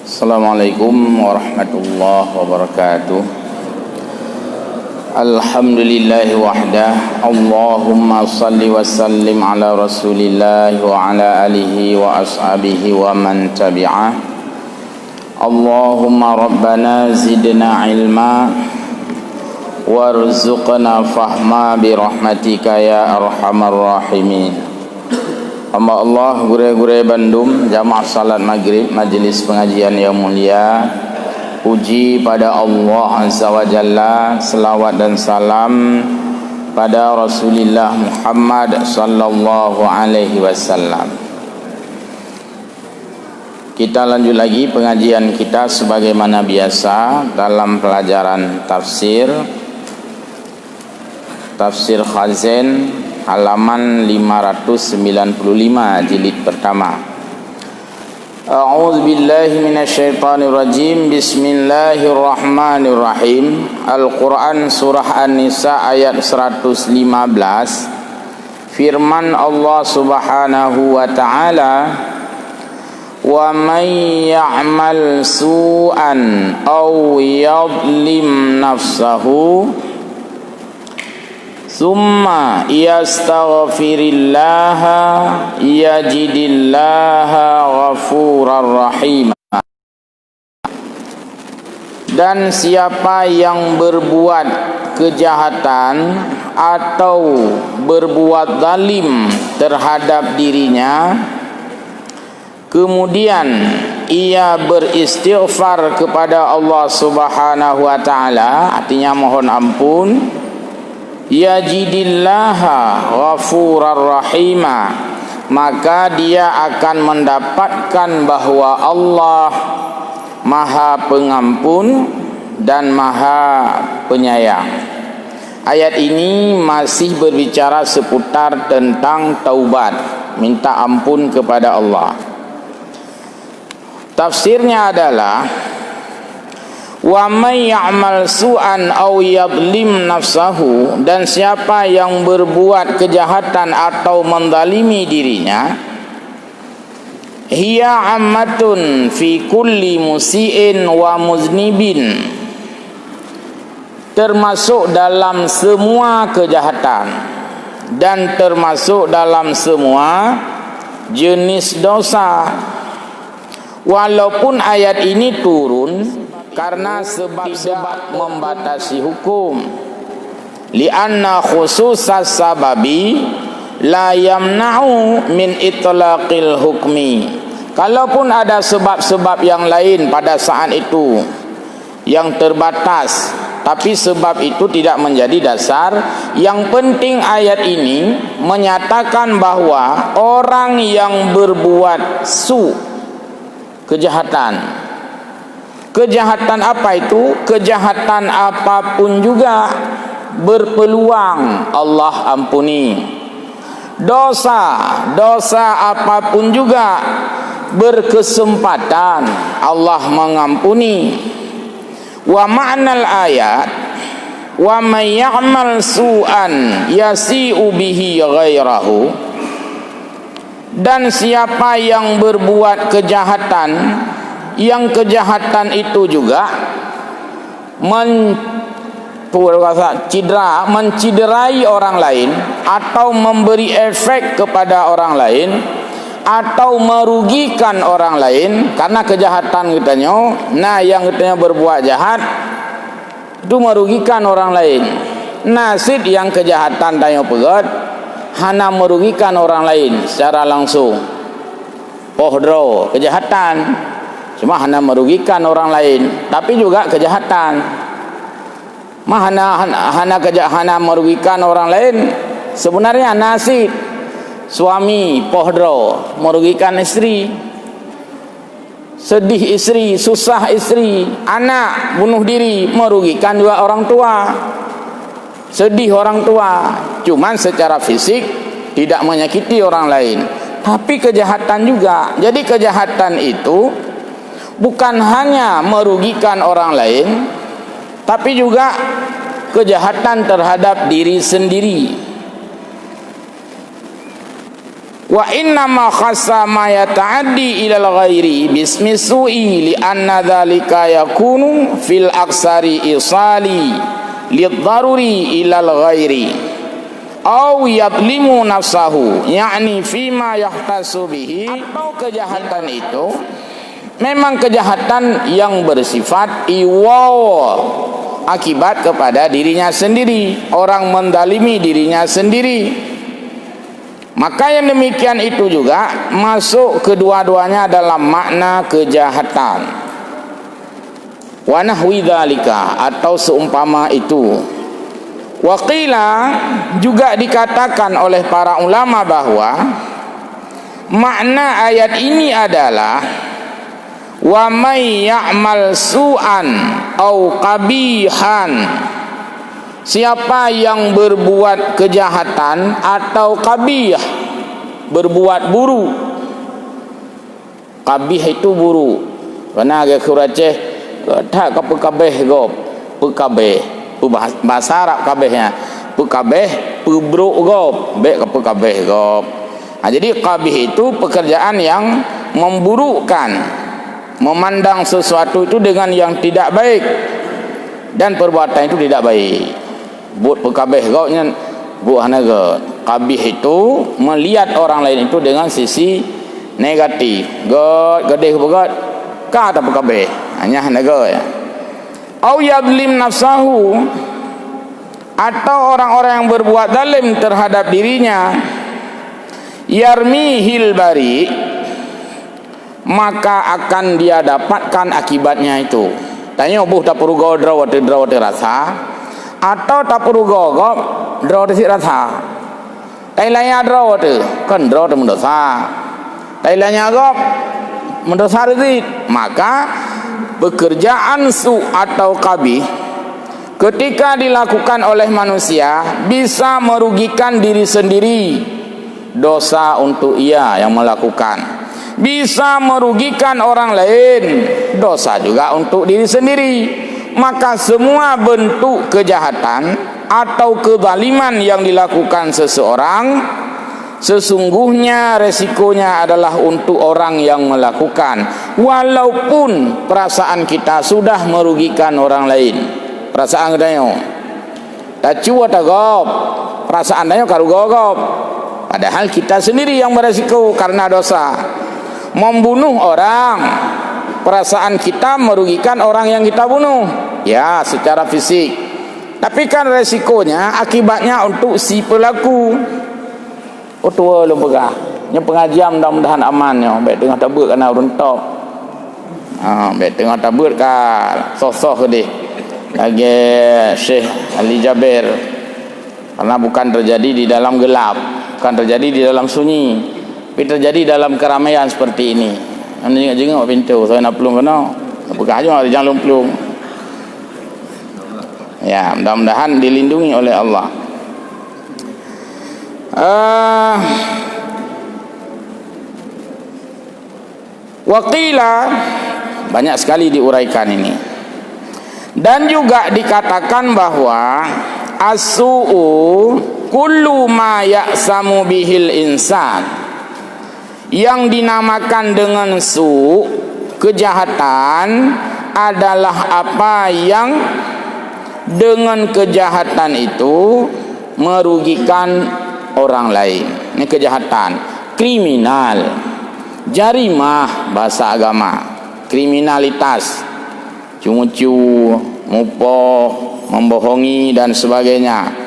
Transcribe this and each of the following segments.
Assalamualaikum warahmatullahi wabarakatuh. Alhamdulillahi wahdah. Allahumma salli wa sallim ala rasulillah wa ala alihi wa ashabihi wa man tabi'ah. Allahumma rabbana zidna ilma warzuqna fahma birahmatika ya arhamar rahimin. Hamba Allah gure-gure Bandung, jamaah salat maghrib, majlis pengajian yang mulia. Puji pada Allah Azza wa Jalla, selawat dan salam pada Rasulullah Muhammad sallallahu alaihi wasallam. Kita lanjut lagi pengajian kita sebagaimana biasa dalam pelajaran tafsir Khazin, halaman 595, jilid pertama. A'udzu billahi minasyaitonir rajim. Bismillahirrahmanirrahim. Al-Qur'an surah An-Nisa ayat 115. Firman Allah Subhanahu wa taala, "Wa may ya'mal su'an aw yadhlim nafsahu summa yastaghfirillaha yajidillaha ghafurar rahim." Dan siapa yang berbuat kejahatan atau berbuat zalim terhadap dirinya, kemudian ia beristighfar kepada Allah Subhanahu wa taala, artinya mohon ampun, yajidillaha ghafurar rahima, maka dia akan mendapatkan bahwa Allah Maha Pengampun dan Maha Penyayang. Ayat ini masih berbicara seputar tentang taubat, minta ampun kepada Allah. Tafsirnya adalah, wa may ya'mal su'an aw yadhlim nafsahu, dan siapa yang berbuat kejahatan atau menzalimi dirinya, hiya ammatun fi kulli musiin wa muznibin, termasuk dalam semua kejahatan dan termasuk dalam semua jenis dosa. Walaupun ayat ini turun karena sebab-sebab membatasi hukum, li'anna khususas sababi la yamna'u min itlaqil hukmi. Kalaupun ada sebab-sebab yang lain pada saat itu yang terbatas, tapi sebab itu tidak menjadi dasar. Yang penting ayat ini menyatakan bahwa orang yang berbuat kejahatan apa itu? Kejahatan apapun juga berpeluang Allah ampuni. Dosa apapun juga berkesempatan Allah mengampuni. Wa ma'nal ayat, wa may ya'mal su'an yasi'u bihi ghairahu, dan siapa yang berbuat kejahatan, yang kejahatan itu juga menciderai orang lain atau memberi efek kepada orang lain atau merugikan orang lain karena kejahatan katanya. Nah, yang katanya berbuat jahat itu merugikan orang lain. Nasid yang kejahatan tanya pegat hana merugikan orang lain secara langsung. Pohdro kejahatan cuma hana merugikan orang lain, tapi juga kejahatan. Hana merugikan orang lain sebenarnya nasib. Suami pohdro merugikan istri, sedih istri, susah istri, anak bunuh diri, merugikan juga orang tua, sedih orang tua, cuman secara fisik tidak menyakiti orang lain, tapi kejahatan juga. Jadi kejahatan itu bukan hanya merugikan orang lain, tapi juga kejahatan terhadap diri sendiri. Wa inna ma khassa ma yata'addi ilal ghairi bismi su'i li anna dhalika yakunu fil aksari isali lidharuri ilal ghairi au yadlimu nafsahu yakni fima yahtasu bihi. Atau kejahatan itu memang kejahatan yang bersifat iwaw, akibat kepada dirinya sendiri, orang mendalimi dirinya sendiri. Maka yang demikian itu juga masuk kedua-duanya dalam makna kejahatan. Wa nahwi dzalika, atau seumpama itu. Wa qila, juga dikatakan oleh para ulama bahwa makna ayat ini adalah wa may ya'mal su'an au qabihan, siapa yang berbuat kejahatan atau qabih, berbuat buruk. Qabih itu buruk. Karena agak kuraceh tak apa kabeh gop, pekabeh, bahasa Arab kabehnya, pekabeh, pebruk gop, bek apa kabeh gop. Nah, jadi qabih itu pekerjaan yang memburukkan, memandang sesuatu itu dengan yang tidak baik, dan perbuatan itu tidak baik. Buat pekabeh gaunya buah naga. Qabih itu melihat orang lain itu dengan sisi negatif. God gede begat kata pekabeh hanya naga ya. Au yadlim nafsahu, atau orang-orang yang berbuat zalim terhadap dirinya, yarmihil bari, maka akan dia dapatkan akibatnya itu. Tanya buh tak perlu go draw rasa, atau tak perlu gogop draw si rasa. Tailanya draw tu kan draw tu mendosa. Tailanya gop mendosa rezit. Maka pekerjaan su atau qabih ketika dilakukan oleh manusia bisa merugikan diri sendiri, dosa untuk ia yang melakukan. Bisa merugikan orang lain, dosa juga untuk diri sendiri. Maka semua bentuk kejahatan atau kezaliman yang dilakukan seseorang, sesungguhnya resikonya adalah untuk orang yang melakukan, walaupun perasaan kita sudah merugikan orang lain. Perasaan kita tak cuba tak gop, perasaan kita karu gop, padahal kita sendiri yang beresiko karena dosa. Membunuh orang, perasaan kita merugikan orang yang kita bunuh, ya secara fisik, tapi kan resikonya, akibatnya untuk si pelaku. Oh tua lu pegah nya pengajian, mudah-mudahan amannya baik tengah tabut kana runtok. Baik tengah tabut ka sosok dia lagi Syekh Ali Jaber, karena bukan terjadi di dalam gelap, bukan terjadi di dalam sunyi, tapi terjadi dalam keramaian seperti ini. Anda jengok pintu, saya nak pelung kena, buka aja jangan lumplung. Ya, mudah-mudahan dilindungi oleh Allah. Waqila, banyak sekali diuraikan ini. Dan juga dikatakan bahwa as-su'u kullu ma ya'samu bihil insan, yang dinamakan dengan su, kejahatan, adalah apa yang dengan kejahatan itu merugikan orang lain. Ini kejahatan, kriminal, jarimah bahasa agama, kriminalitas, cungu-cu, mupoh, membohongi dan sebagainya.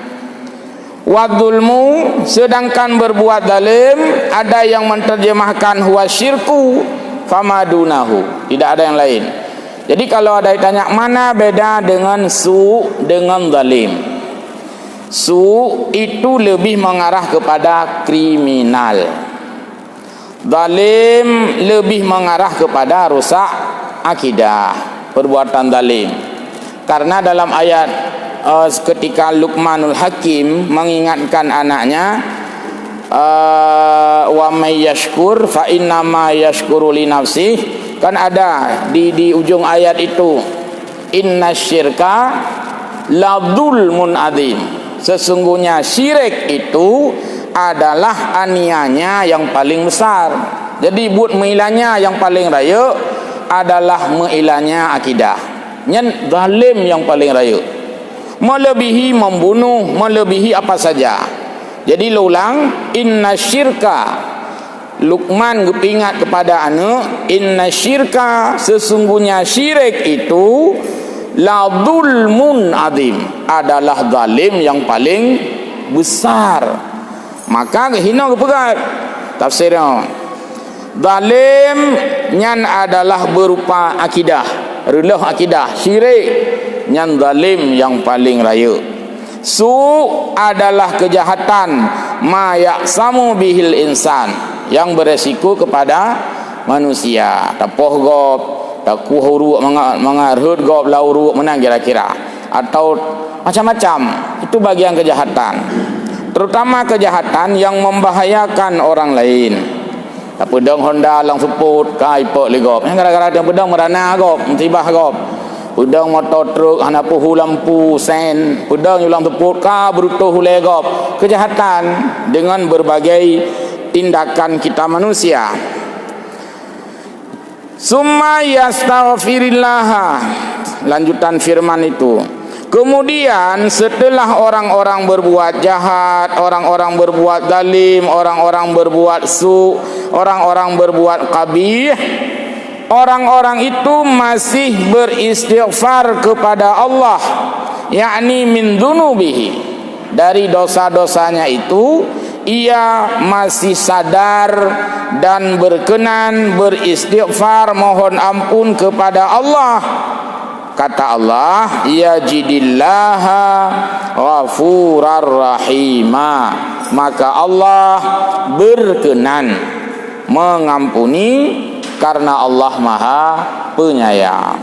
Wadzulmu, sedangkan berbuat zalim ada yang menerjemahkan huwa syirku famadunahu, tidak ada yang lain. Jadi kalau ada ditanya mana beda dengan su dengan zalim, su itu lebih mengarah kepada kriminal, zalim lebih mengarah kepada rusak akidah, perbuatan zalim. Karena dalam ayat ketika Luqmanul Hakim mengingatkan anaknya, wa may yashkur fa innama yashkuru li nafsih, kan ada di ujung ayat itu, innasyirka la dzulmun adzim, sesungguhnya syirik itu adalah anianya yang paling besar. Jadi buat meilanya yang paling raya adalah meilanya akidah. Nyen zalim yang paling raya. Melebihi membunuh, melebihi apa saja. Jadi ulang, inna syirka, Luqman ingat kepada anak, inna syirka, sesungguhnya syirik itu la zulmun azim, adalah zalim yang paling besar. Maka hina kepegat tafsirnya, zalim nyan adalah berupa akidah, relah akidah. Syirik nyan zalim yang paling raya. Su adalah kejahatan, ma ya'samu bihil insan, yang beresiko kepada manusia. Tapoh gop, taku huruk mengarhut gop, lauruk menang kira-kira, atau macam-macam. Itu bagian kejahatan, terutama kejahatan yang membahayakan orang lain. Tak pedang Honda lang seput kai pok le gop, yang gara-gara dia pedang merana gop, musibah gop. Pedang motor truk hana puhu lampu sen, pedang ulang teput ka berutuh le gop. Kejahatan dengan berbagai tindakan kita manusia. Summa yastaghfirillah, lanjutan firman itu. Kemudian setelah orang-orang berbuat jahat, orang-orang berbuat zalim, orang-orang berbuat su, orang-orang berbuat qabih, orang-orang itu masih beristighfar kepada Allah, yakni min dunubihi, dari dosa-dosanya itu ia masih sadar dan berkenan beristighfar, mohon ampun kepada Allah. Kata Allah, yajidillaha ghafurar rahima, maka Allah berkenan mengampuni karena Allah Maha Penyayang.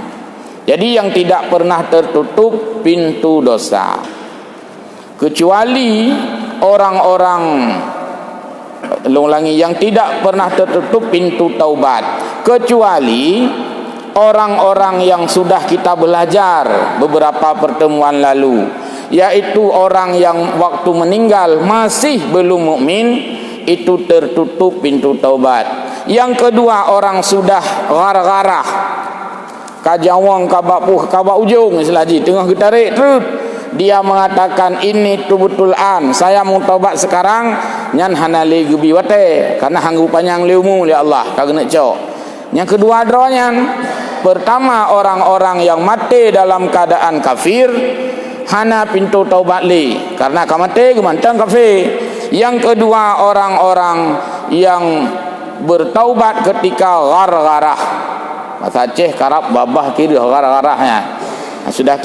Jadi yang tidak pernah tertutup pintu dosa, kecuali orang-orang, ulangi, yang tidak pernah tertutup pintu taubat, kecuali orang-orang yang sudah kita belajar beberapa pertemuan lalu, yaitu orang yang waktu meninggal masih belum mukmin, itu tertutup pintu taubat. Yang kedua, orang sudah garah-garah, kajawang kabapuh kabak ujung selaji tengah getarik terus, dia mengatakan ini tu betul an, saya mau taubat sekarang, nyan hanali gubi wate, karena hanggupannya leumu ya Allah kagak nak cok. Yang kedua dronya, pertama orang-orang yang mati dalam keadaan kafir, hana pintu taubat li, karena kamate gemantang kafir. Yang kedua orang-orang yang bertaubat ketika gar-garah, bahasa Aceh karab babah kiri gar-garahnya, sudah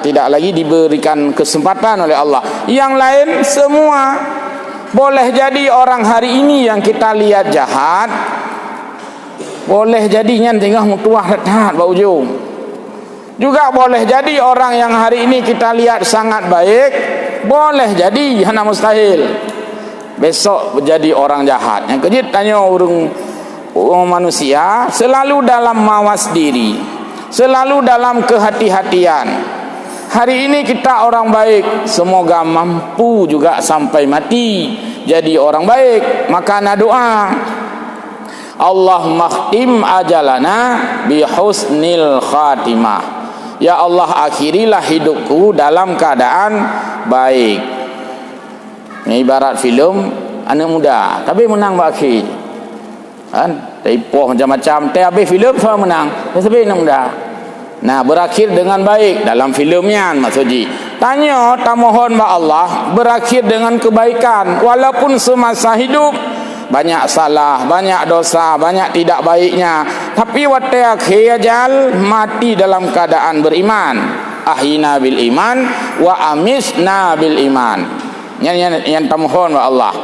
tidak lagi diberikan kesempatan oleh Allah. Yang lain semua boleh jadi orang hari ini yang kita lihat jahat, boleh jadinya tengah mutuah rehat bau ujung. Juga boleh jadi orang yang hari ini kita lihat sangat baik, boleh jadi hana mustahil besok menjadi orang jahat. Yang kejut tanya orang manusia selalu dalam mawas diri, selalu dalam kehati-hatian. Hari ini kita orang baik, semoga mampu juga sampai mati jadi orang baik. Maka na doa, Allahumma khtim ajalana bi husnil khatimah, ya Allah akhirilah hidupku dalam keadaan baik. Ini ibarat filem anak muda tapi menang berakhir kan, taipoh macam-macam, tapi habis filem semua menang tapi anak muda. Nah, berakhir dengan baik dalam filemnya maksudnya. Tanya tamohon ba Allah berakhir dengan kebaikan, walaupun semasa hidup banyak salah, banyak dosa, banyak tidak baiknya, tapi wate akhir ajal mati dalam keadaan beriman. Ahyina bil iman wa amisna bil iman. Yang tamohon ba Allah.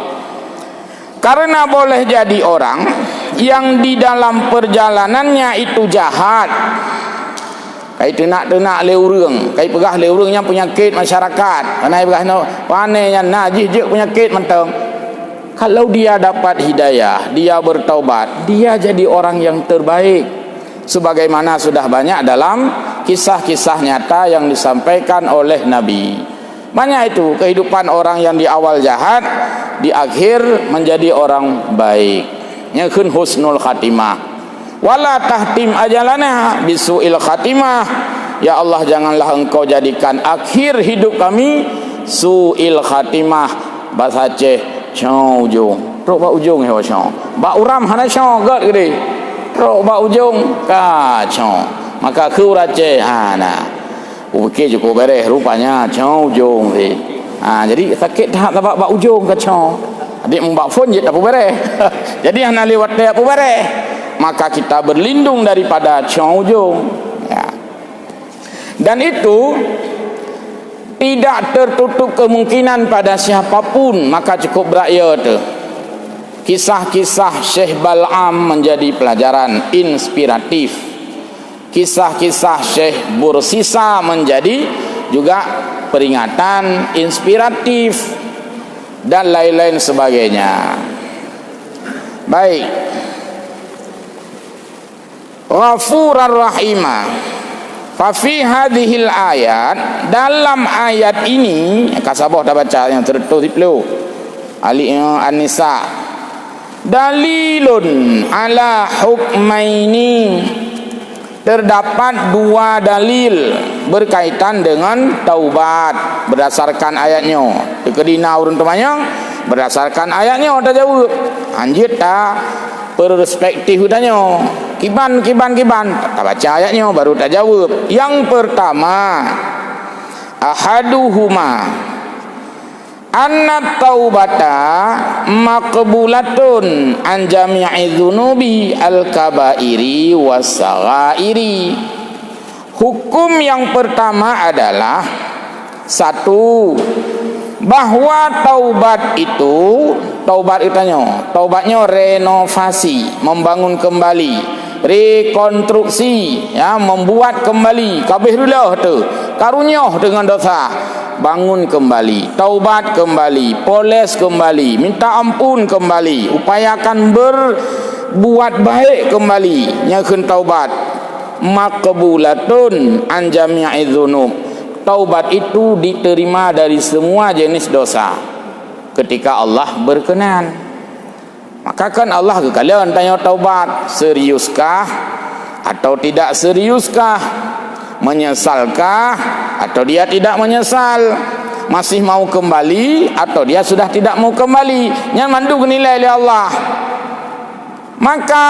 Karena boleh jadi orang yang di dalam perjalanannya itu jahat, kai tenak-tenak leurung, kai pegah leurung yang penyakit masyarakat, panai pegah no panai yang najis je penyakit mentang. Kalau dia dapat hidayah, dia bertaubat, dia jadi orang yang terbaik, sebagaimana sudah banyak dalam kisah-kisah nyata yang disampaikan oleh Nabi. Banyak itu kehidupan orang yang di awal jahat, di akhir menjadi orang baik. Nyakeun husnul khatimah. Wala tahtim ajalana bisuil khatimah. Ya Allah, janganlah engkau jadikan akhir hidup kami suil khatimah. Bahasa Aceh, chong ujung. Rok ba ujung he chong. Ba uram hana chong gat gede. Rok ba ujung ka chong. Maka khu Aceh nah. Ukir cukup beres rupanya chong ujung ni. Jadi sakit tak ba ujung ka chong. Adik mbak phone je tak beres. Jadi hana lewat dia apa beres. Maka kita berlindung daripada chong ujung. Ya. Dan itu tidak tertutup kemungkinan pada siapapun, maka cukup berakhir tu. Kisah-kisah Syekh Bal'am menjadi pelajaran inspiratif. Kisah-kisah Syekh Bursisa menjadi juga peringatan inspiratif dan lain-lain sebagainya. Baik. Ghafurar Rahimah. Fafi hadhil ayat, dalam ayat ini kasabah dah baca yang tertulis dulu Ali An-Nisa, dalilun ala hukmaini, terdapat dua dalil berkaitan dengan taubat berdasarkan ayatnya. Dekedina urang temannya berdasarkan ayatnya dah jawab. Anjir tak perspektif tanya. Kiban tak baca ayatnya baru tak jawab. Yang pertama, ahaduhuma anna taubata maqbulatun an jami'i dzunubi al-kabairi was-saghairi. Hukum yang pertama adalah satu, bahwa taubat taubatnya renovasi, membangun kembali, rekonstruksi, ya, membuat kembali. Kabeh dulu tu karunia dengan dosa, bangun kembali, taubat kembali, poles kembali, minta ampun kembali, upayakan berbuat baik kembali. Nyakeun taubat maqbulatun an jami'i dzunub. Taubat itu diterima dari semua jenis dosa ketika Allah berkenan. Maka kan Allah ke kalian tanya taubat, seriuskah atau tidak seriuskah? Menyesalkah atau dia tidak menyesal? Masih mau kembali atau dia sudah tidak mau kembali? Yang mandu nilai oleh Allah. Maka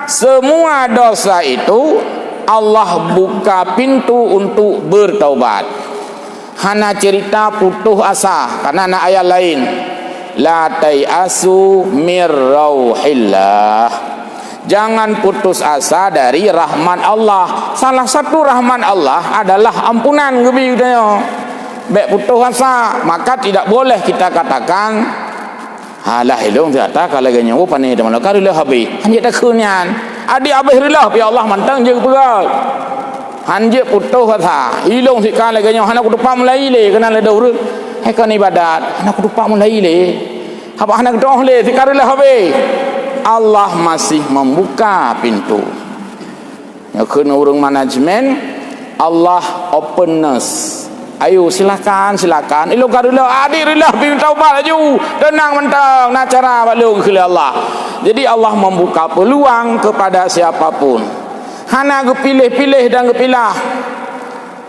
semua dosa itu Allah buka pintu untuk bertaubat. Hana cerita putus asa karena nak ayat lain. La tayasu mir rauhillah. Jangan putus asa dari rahman Allah. Salah satu rahman Allah adalah ampunan gebi katanya. Baik putus asa, maka tidak boleh kita katakan halah hilung tak kalau ganya pandai teman lokal dah habis. Hanya tak kunyan. Adik habis rilah pi Allah mantang je perat. Hanje putus asa. Hilung sikal ganya hana ku depan mulai le kena le dah. Hai kan ibadat anak lupa mulai le apa anak doh le fikarilah habe. Allah masih membuka pintu. Ya kena urang manajemen Allah openness. Ayo silakan ilo karila adirilah bin taubat aju tenang mentang nak cara balung ke Allah. Jadi Allah membuka peluang kepada siapapun. Hana pilih dan pilah.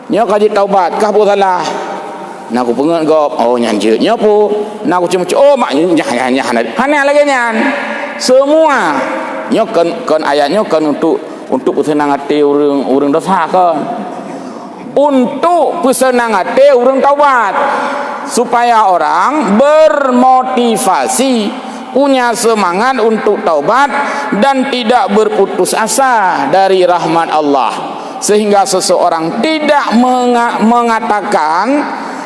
Nya kaji taubat kah bu salah. Nak aku pengen gop, oh nyanjut nyapu, nak aku cuma oh mak nyah hana lagi nyan. Semua nyokan ayatnya kan untuk senang hati orang dosa kan. Untuk senang hati orang taubat supaya orang bermotivasi, punya semangat untuk taubat dan tidak berputus asa dari rahmat Allah, sehingga seseorang tidak mengatakan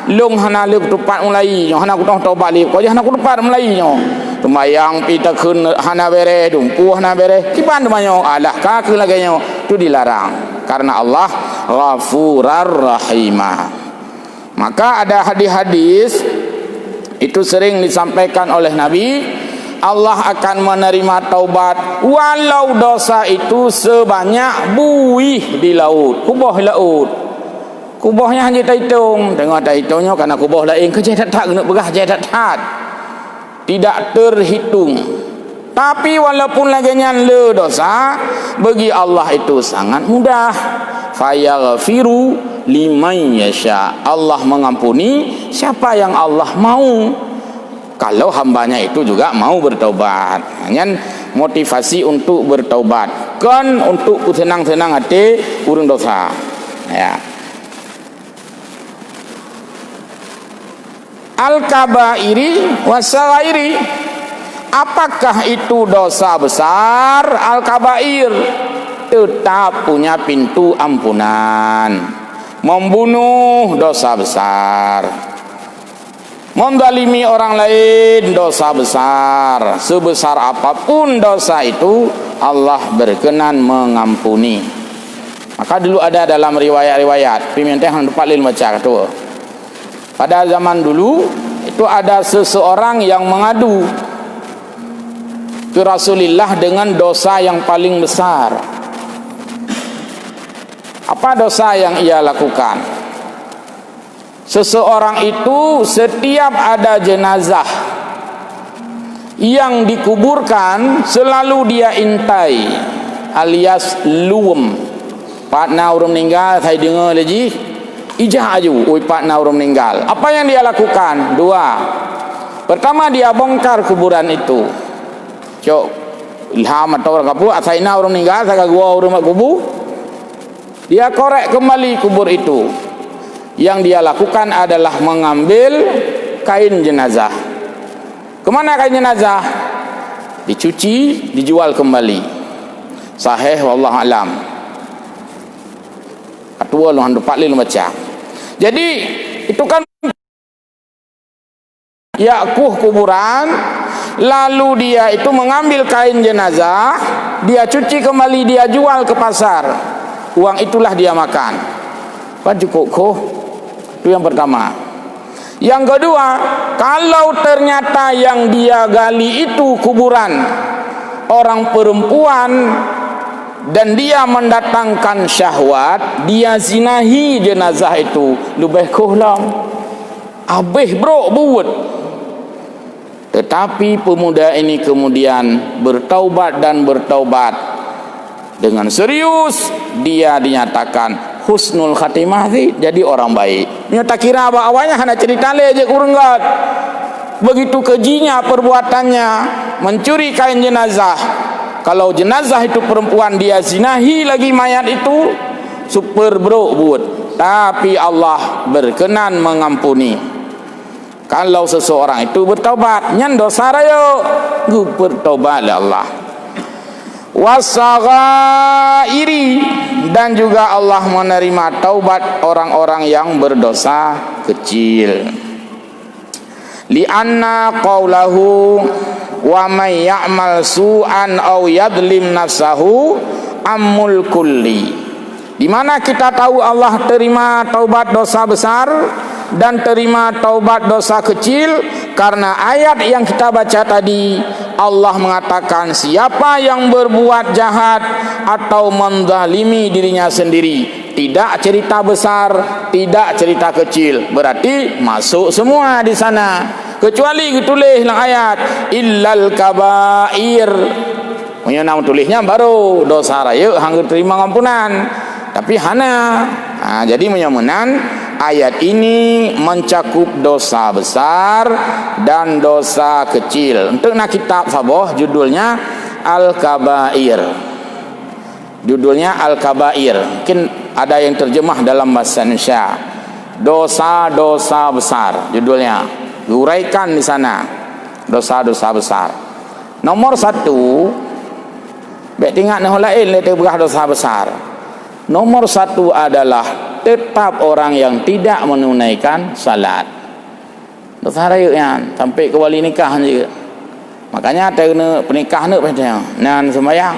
long hana le tupat mulai nyo hana ku taubat le ko hana ku tupat mulai nyo sembayang pita keun hana bere dumpu hana bere kipan manyo alah ka ke lagi nyo itu dilarang karena Allah Ghafurar Rahimah. Maka ada hadis-hadis itu sering disampaikan oleh Nabi, Allah akan menerima taubat walau dosa itu sebanyak buih di laut, kubah laut. Kubahnya hanya tak hitung. Tengok tak hitungnya karena kubah lain kerja tak kena berah je tak. tidak terhitung. Tapi walaupun lagi nyala dosa, bagi Allah itu sangat mudah. Fayaghfiru liman yasha. Allah mengampuni siapa yang Allah mau, kalau hambanya itu juga mau bertaubat. Hanya motivasi untuk bertaubat, kan untuk senang-senang hati urang dosa. Ya. Al-kabairi wasaghairi. Apakah itu dosa besar? Al-kabair tetap punya pintu ampunan. Membunuh dosa besar, menzalimi orang lain dosa besar. Sebesar apapun dosa itu, Allah berkenan mengampuni. Maka dulu ada dalam riwayat-riwayat pimenteh yang dapat lil baca tu. Pada zaman dulu itu ada seseorang yang mengadu ke Rasulullah dengan dosa yang paling besar. Apa dosa yang ia lakukan? Seseorang itu setiap ada jenazah yang dikuburkan, selalu dia intai, alias luwem. Partna orang meninggal, saya dengar lagi ijah aju, oi partna orang meninggal. Apa yang dia lakukan? Dua. Pertama, dia bongkar kuburan itu. Cok ilham atau orang kabur, asaina orang meninggal, saya gua orang mak kubur. Dia korek kembali kubur itu. Yang dia lakukan adalah mengambil kain jenazah. Kemana kain jenazah? Dicuci, dijual kembali. Sahih wallahu alam. Ketua lu hendak paling macam. Jadi itu kan yakuh kuburan, lalu dia itu mengambil kain jenazah, dia cuci kembali, dia jual ke pasar. Uang itulah dia makan. Kan cukup kok. Itu yang pertama. Yang kedua, kalau ternyata yang dia gali itu kuburan orang perempuan dan dia mendatangkan syahwat, dia zinahi jenazah itu, lebih kohlam. Habis bro buat. Tetapi pemuda ini kemudian bertaubat dan bertaubat dengan serius. Dia dinyatakan husnul khatimah, jadi orang baik. Nya tak kira apa awalnya hanya cerita le je kuranggat. Begitu kejinya perbuatannya, mencuri kain jenazah. Kalau jenazah itu perempuan, dia zinahi lagi mayat itu, super bro buat. Tapi Allah berkenan mengampuni kalau seseorang itu bertaubat. Nyan dosa rayo gu bertaubat oleh Allah. Wasaghairi, dan juga Allah menerima taubat orang-orang yang berdosa kecil. Lianna qaulahu wa may ya'mal su'an aw yadlim nafsahu amul kulli. Di mana kita tahu Allah terima taubat dosa besar dan terima taubat dosa kecil? Karena ayat yang kita baca tadi, Allah mengatakan siapa yang berbuat jahat atau menzalimi dirinya sendiri, tidak cerita besar, tidak cerita kecil, berarti masuk semua di sana. Kecuali ditulis dalam ayat illal kabair. Punya nama tulisnya baru dosa raya hang terima ampunan. Tapi hana. Jadi menyamanan ayat ini mencakup dosa besar dan dosa kecil. Untuk nak kitab sabah judulnya Al-Kabair. Judulnya Al-Kabair. Mungkin ada yang terjemah dalam bahasa Indonesia. Dosa-dosa besar judulnya. Diuraikan di sana. Dosa-dosa besar. Nomor 1, baik tinggal nah lain le berah dosa besar. Nomor 1 adalah tetap orang yang tidak menunaikan salat. Dosa raya sampai ke wali nikah juga. Makanya ada penikah nak pada nan sembahyang.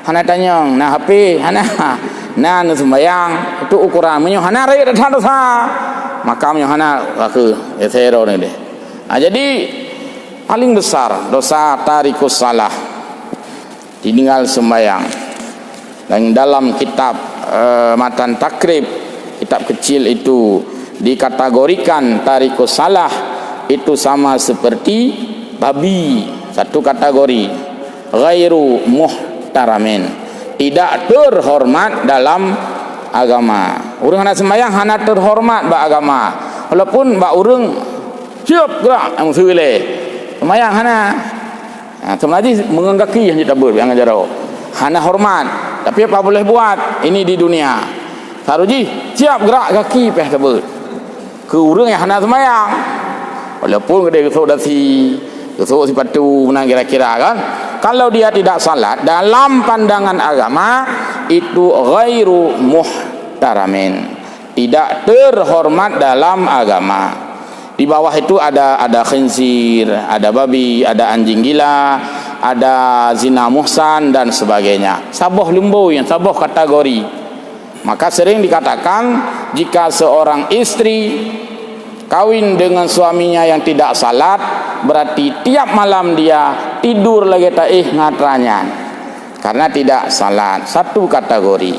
Hana tanya, nah HP, hana nan sembahyang itu ukuran menyo hana raya dah dosa. Maka menyo hana aku etero ni deh. Jadi paling besar dosa tarikus salah, ditinggal sembahyang. Dan dalam kitab Matan Takrib, kitab kecil itu dikategorikan tarikus salah itu sama seperti babi, satu kategori. Ghairu muhtaramin, tidak terhormat dalam agama. Urang hana sembahyang hana terhormat ba agama. Walaupun ba urang siap gerak ang sule. Sembahyang hana. Sebenarnya menganggaki yang kita ber yang jaro. Hana hormat, tapi apa boleh buat? Ini di dunia. Saruji siap gerak kaki peh teber. Ke urang yang hana sembahyang. Walaupun gede gesok dasi, gesok sepatu menang kira-kira kan. Kalau dia tidak salat dalam pandangan agama itu ghairu muhtaramin, tidak terhormat dalam agama. Di bawah itu ada khinzir, ada babi, ada anjing gila, ada zina muhsan dan sebagainya. Saboh lembu yang saboh kategori. Maka sering dikatakan jika seorang istri kawin dengan suaminya yang tidak salat, berarti tiap malam dia tidur lagi ngatranya karena tidak salat. Satu kategori.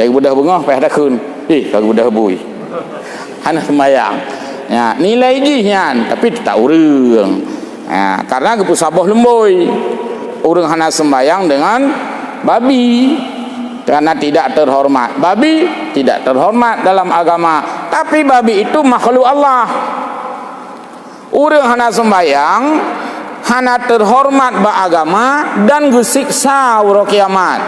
Dari budak bengah peh dah kun. Kalau budak bui. Hana sembahyang. Ya, nilai jihan tapi tak urang. Ya, karena gepu saboh lemboi. Urang hana sembahyang dengan babi karena tidak terhormat. Babi tidak terhormat dalam agama, tapi babi itu makhluk Allah. Urang hana sembahyang hana terhormat ba agama dan gesiksa uro kiamat.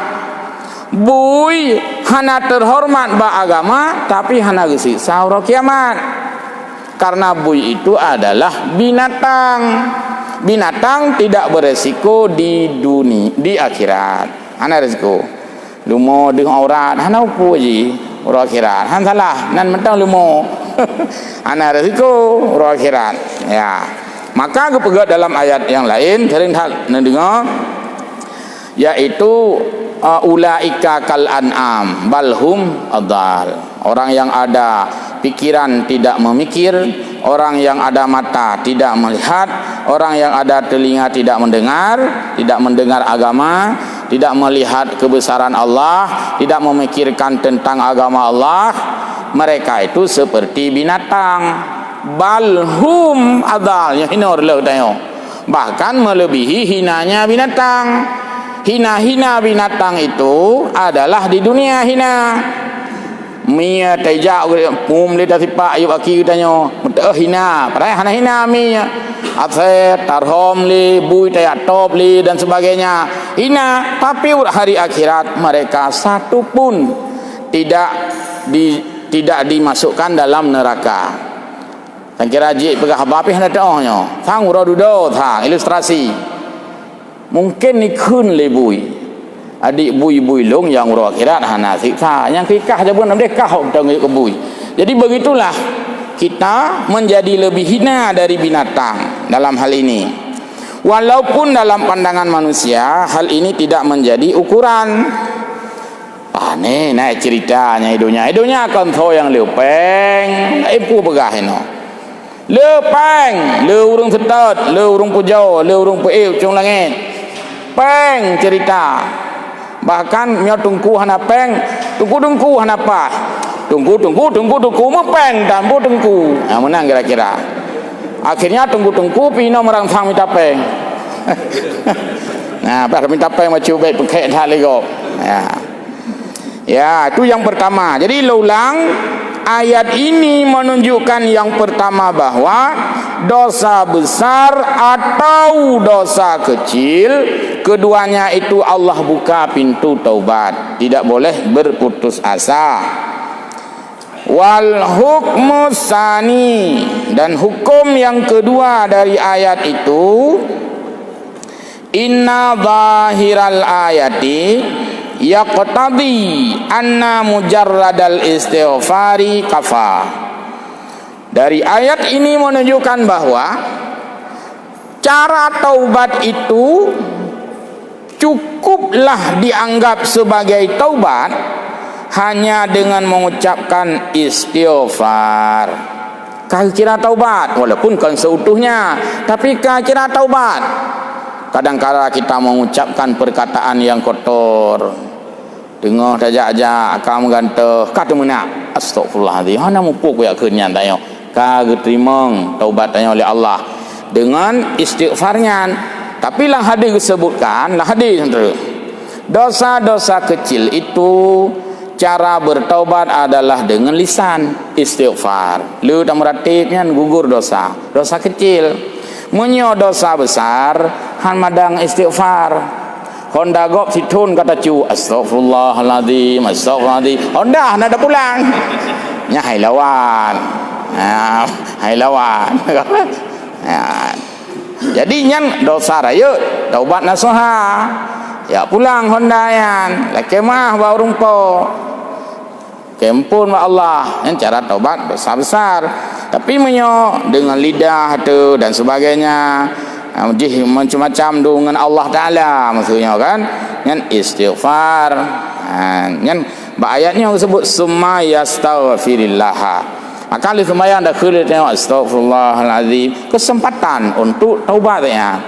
Bui hana terhormat ba agama tapi hana gesiksa uro kiamat. Karena bui itu adalah binatang. Binatang tidak beresiko di dunia, di akhirat. Hana resiko. Lumo dengan aurat, hana upu je uro akhirat. Han salah, nan mentang lumo. Hana resiko uro akhirat. Ya. Maka kepegat dalam ayat yang lain sering hak mendengar, yaitu ulaika kal an'am balhum adal. Orang yang ada pikiran tidak memikir, orang yang ada mata tidak melihat, orang yang ada telinga tidak mendengar agama, tidak melihat kebesaran Allah, tidak memikirkan tentang agama Allah, mereka itu seperti binatang. Balhum adal, yang hina orlo tayo. Bahkan melebihi hinanya binatang. Hina-hina binatang itu adalah di dunia hina. Mia tajak pum le tasipak ayub aki tanya hina padahal hana hina mia aset tarhom le bui tayak top le dan sebagainya hina, tapi hari akhirat mereka satu pun tidak dimasukkan dalam neraka. Sang kira jik pegah bapi hana taohnya sang uro dudo sang ilustrasi mungkin ni kun le bui adik bui-bui long yang uro akhirat hana siksa yang kikah je pun dia kah tengok ke bui. Jadi begitulah kita menjadi lebih hina dari binatang dalam hal ini. Walaupun dalam pandangan manusia hal ini tidak menjadi ukuran. Ni naik ceritanya hidupnya akan tahu yang lepeng ipu begahino lepeng le urung setot le urung pujau le urung peu cung langit peng cerita. Bahkan mio tungku hana peng, tungku hana pa. Tungku mepeng dan bu tungku. Nah, menang kira-kira. Akhirnya tungku pino merangsang minta peng. Nah, pada minta peng macam baik pakai dah lego. Ya, itu yang pertama. Jadi ulang ayat ini menunjukkan yang pertama bahwa dosa besar atau dosa kecil, keduanya itu Allah buka pintu taubat, tidak boleh berputus asa. Wal hukmu tsani, dan hukum yang kedua dari ayat itu, inna zahiral ayati yaqtadi anna mujarradal istighfari kafa. Dari ayat ini menunjukkan bahwa cara taubat itu cukuplah dianggap sebagai taubat hanya dengan mengucapkan istighfar. Kira taubat walaupun kan seutuhnya, tapi kira taubat. Kadang-kala kita mengucapkan perkataan yang kotor, dengar tajak-ajak akam ganteh kata menak astagfirullahalazim hana mupuk ya kenyan tayo ka getimeng taubat tanya oleh Allah. dengan istighfarnya. Tapi lah hadis disebutkan, lah hadis dosa-dosa kecil itu cara bertaubat adalah dengan lisan istighfar. Lu tak meratibnya gugur dosa kecil. Menyo dosa besar han madang istighfar. Honda gop situn kata cu astagfirullahaladzim Honda nak pulang nya hai lawan jadi nyan dosa raya taubat nasuha ya pulang Honda yan laki mah bau rumpo kempun wa Allah yang cara taubat dosa besar. Tapi menyo dengan lidah tu dan sebagainya macam-macam dengan Allah Ta'ala maksudnya kan yang istighfar yang ayatnya disebut summa yastaghfirillah. Maka li sembahyang dah kira tengok astagfirullahalazim, kesempatan untuk taubat ya.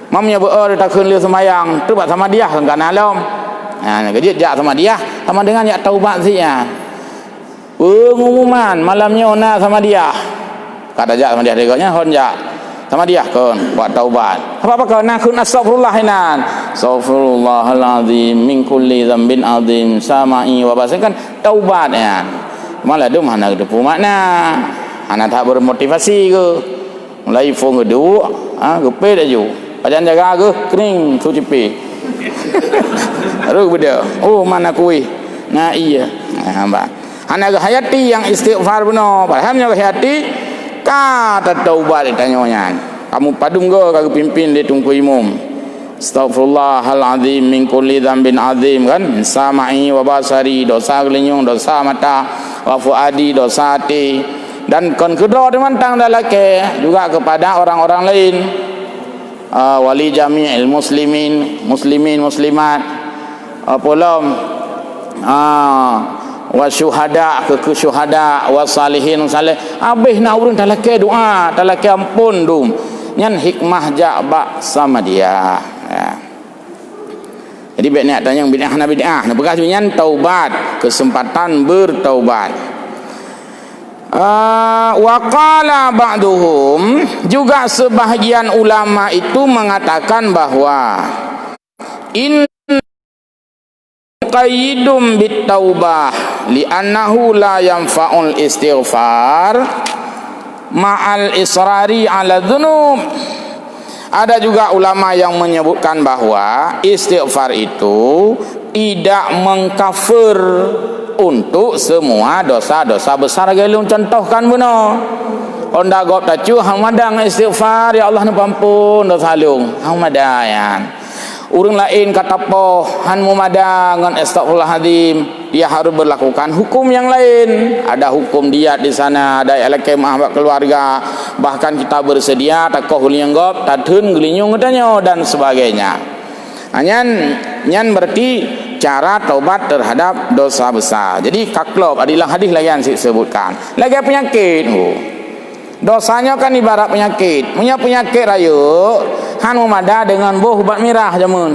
Mamnya beror tak kira sembahyang tu buat sama dia kan alam. Kejut jak sama dia sama dengan ya taubat sia. Pengumuman malamnya ona sama dia. Kata jak sama dia dekatnya hon jak sama dia kan buat taubat. Apa kau nak kun astagfirullah hinan. Astagfirullahalazim min kulli dzambin azim sama'i wa basan kan taubat ya. Malah tu mana ada makna. Anak tak bermotivasi ke. Mulai phone kedua, gepe dah ju. Pajan jaga ke kering tu cipi. Baru beda. Oh mana kuih. Nah iya. Hamba. Anak hayati yang istighfar benar. Pahamnya hayati kata taubat ditanyanya. Kamu padung ke kagak pimpin dia tunggu imam. Astagfirullahalazim min kulli dzambin azim kan sama'i wa basari dosa gelinyung dosa mata wa fuadi dosa hati dan kon kedua dimantang dalake juga kepada orang-orang lain wali jami'il muslimin muslimat apolom wa syuhada ke syuhada wa salihin salih abih nak urun dalake doa dalake ampun dum nyan hikmah ja'ba sama dia ya. Jadi baik nak tanya bid'ah nak bekas nyan taubat kesempatan bertaubat. Wa qala ba'duhum juga sebahagian ulama itu mengatakan bahwa in qayyidum bitaubah li'annahu la yanfa'ul istighfar ma'al israri ala dhunub. Ada juga ulama yang menyebutkan bahwa istighfar itu tidak mengkafir untuk semua dosa-dosa besar. Gelung contohkan benar. Onda gop tacu hamadang istighfar ya Allah nampun dosa lung. Hamadayan. Urang lain kata po han mumadang ngan astagfirullahalazim dia harus berlakukan hukum yang lain. Ada hukum diat di sana, ada alkemah keluarga, bahkan kita bersedia takoh lianggop tadun gelinyung katanya dan sebagainya. Nyan berarti cara taubat terhadap dosa besar. Jadi kaklop adalah hadis lagi yang disebutkan. Lagi penyakit. Dosanya kan ibarat penyakit. Punya penyakit raya han memada dengan buah ubat merah jamun.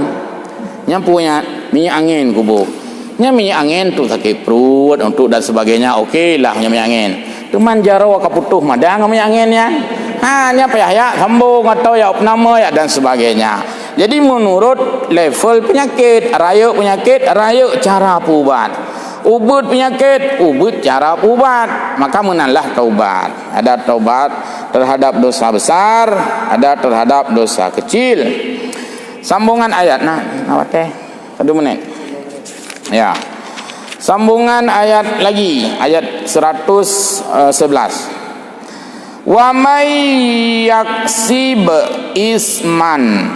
Yang punya minyak angin kubu. Yang minyak angin tu sakit perut untuk dan sebagainya. Okeylah minyak angin. Teman jaro kaputuh madang minyak anginnya. Nya payah sambung atau ya opname ya dan sebagainya. Jadi menurut level penyakit, raya cara ubat. Ubud penyakit, ubud cara ubat. Maka menanlah taubat. Ada taubat terhadap dosa besar, ada terhadap dosa kecil. Sambungan ayat awak teh 1 menit. Ya. Sambungan ayat lagi, ayat 111. Wa may yaksib isman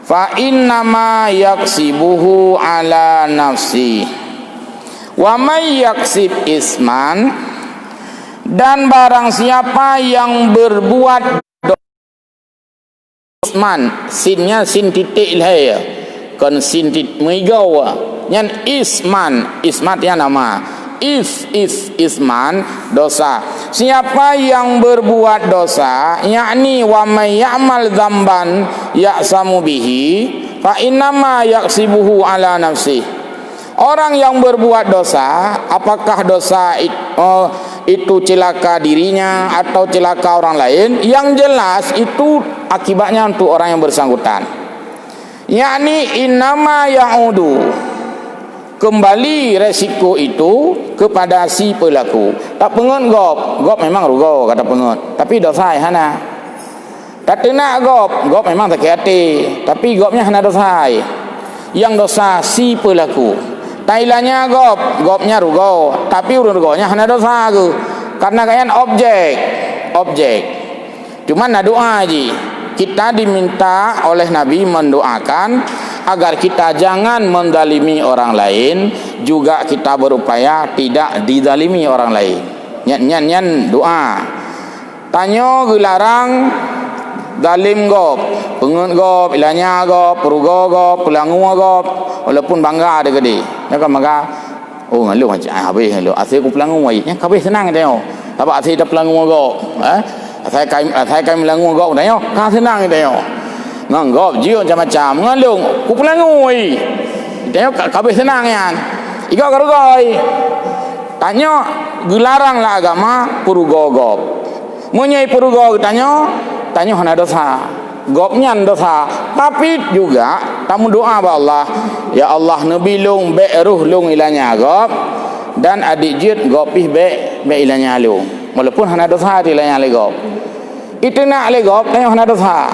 fa innama yaksibuhu ala nafsi. Wa may yaksib isman, dan barang siapa yang berbuat isman, sinnya sin titik lah kan sin titik megau nyan isman ya nama isman dosa. Siapa yang berbuat dosa, yakni wa may ya'mal dzamban ya'samu bihi fa innama yaksibuhu ala nafsi. Orang yang berbuat dosa, apakah dosa itu celaka dirinya atau celaka orang lain, yang jelas itu akibatnya untuk orang yang bersangkutan. Yakni innama ya'udu, kembali resiko itu kepada si pelaku. Tak pengut gop memang rugo kata pengut, tapi dosa hana. Tak nak gop memang tak hati, tapi gopnya hana dosa. Yang dosa si pelaku. Tailanya gopnya rugo, tapi rugonya hana dosa ke. Karena kalian objek. Cuma nak doa aja. Kita diminta oleh Nabi mendoakan agar kita jangan mendalimi orang lain, juga kita berupaya tidak didalimi orang lain. Nyan doa. Tanyo gelarang dalim gop, pengut gop, ilanya gop, perugo gop, pelangu gop, walaupun bangga ada gede. Ya kan bangga. Oh ngalu macam habis ngalu. Asal ku pelangu wai. Nya kabeh senang tengok. Apa asal dah pelangu gop? Asal kai melangu gop tengok. Ka senang tengok. Nganggap jiwa macam-macam ngalung ku pelangui tengok kabeh senang yan iga garugoi tanya gelarang lah agama purugo gop munyai purugo tanya hana dosa gopnya dosa, tapi juga tamu doa ba Allah, ya Allah nabi lung be ruh lung ilanya gop dan adik jid gopih be ilanya lung walaupun hana dosa ilanya le gop itu nak le gop tanya hana dosa.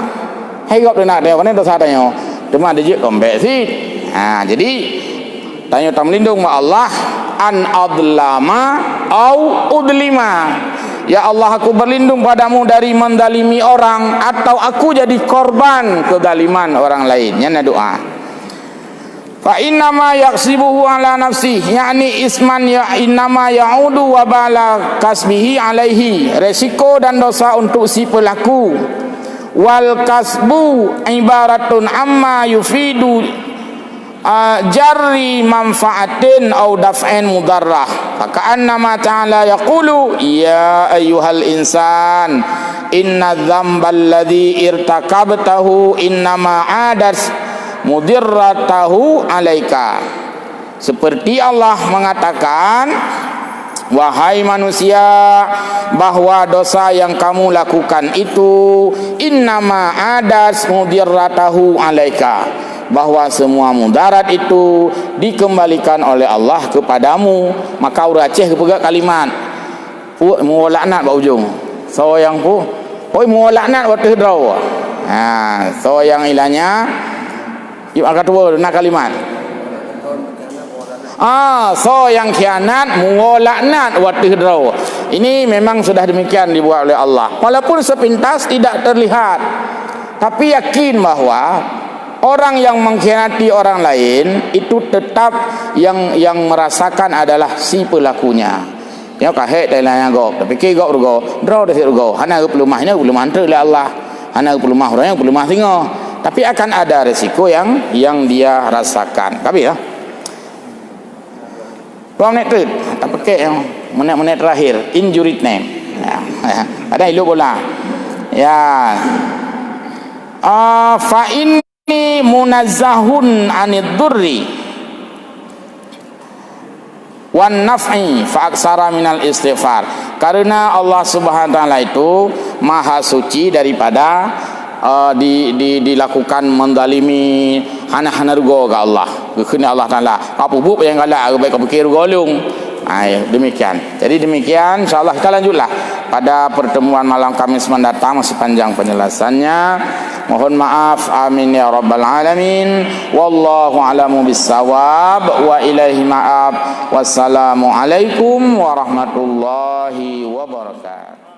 Hai gop nak dia mana dosa tanya. Cuma ada je kombek si. Jadi tanya tam lindung ma Allah an adlama au udlima. Ya Allah aku berlindung padamu dari mendalimi orang atau aku jadi korban kedaliman orang lain. Nya doa. Fa inna ma yaksibuhu ala nafsi, yakni isman ya innama ya'udu wa bala kasbihi alaihi. Resiko dan dosa untuk si pelaku. Wal kasbu ibaratun amma yufidu jarri manfaatin au daf'in mudarrah. Faka'annama ta'ala yaqulu ya ayyuhal insan inna dzambal ladzi irtakabtahu innama adas mudirratahu alaika. Seperti Allah mengatakan, wahai manusia, bahwa dosa yang kamu lakukan itu innama adas mudirratahu alaika, bahwa semua mudarat itu dikembalikan oleh Allah kepadamu. Maka uraceh kepegak kalimat pu mu laknat ba ujung so yang pu oi mu laknat wa tedraw. So yang ilanya yuk angkat dua nak kalimat. So yang khianat muwalaknat wa tidraw. Ini memang sudah demikian dibuat oleh Allah. Walaupun sepintas tidak terlihat, tapi yakin bahwa orang yang mengkhianati orang lain itu tetap yang merasakan adalah si pelakunya. Ya kahek dailanya gop, tapi ke gop rugo, draw dah rugo. Hana ke pelumahnya belum hantar oleh Allah. Hana ke pelumah orang yang pelumah singo. Tapi akan ada resiko yang dia rasakan. Tapi ya 2 menit tu tak pakai yang menit-menit terakhir injury name ada ilu bola ya. Fa inni munazzahun anid durri wan naf'i fa aksara minal istighfar, karena Allah Subhanahu wa taala itu maha suci daripada dilakukan mendalimi hana rugo ke Allah. Kena Allah Taala apa bub yang galak baik kau fikir golong. Demikian. Jadi demikian, insyaallah kita lanjutlah pada pertemuan malam Kamis mendatang sepanjang penjelasannya. Mohon maaf, amin ya rabbal alamin. Wallahu a'lamu bissawab wa ilaihi ma'ab. Wassalamu alaikum warahmatullahi wabarakatuh.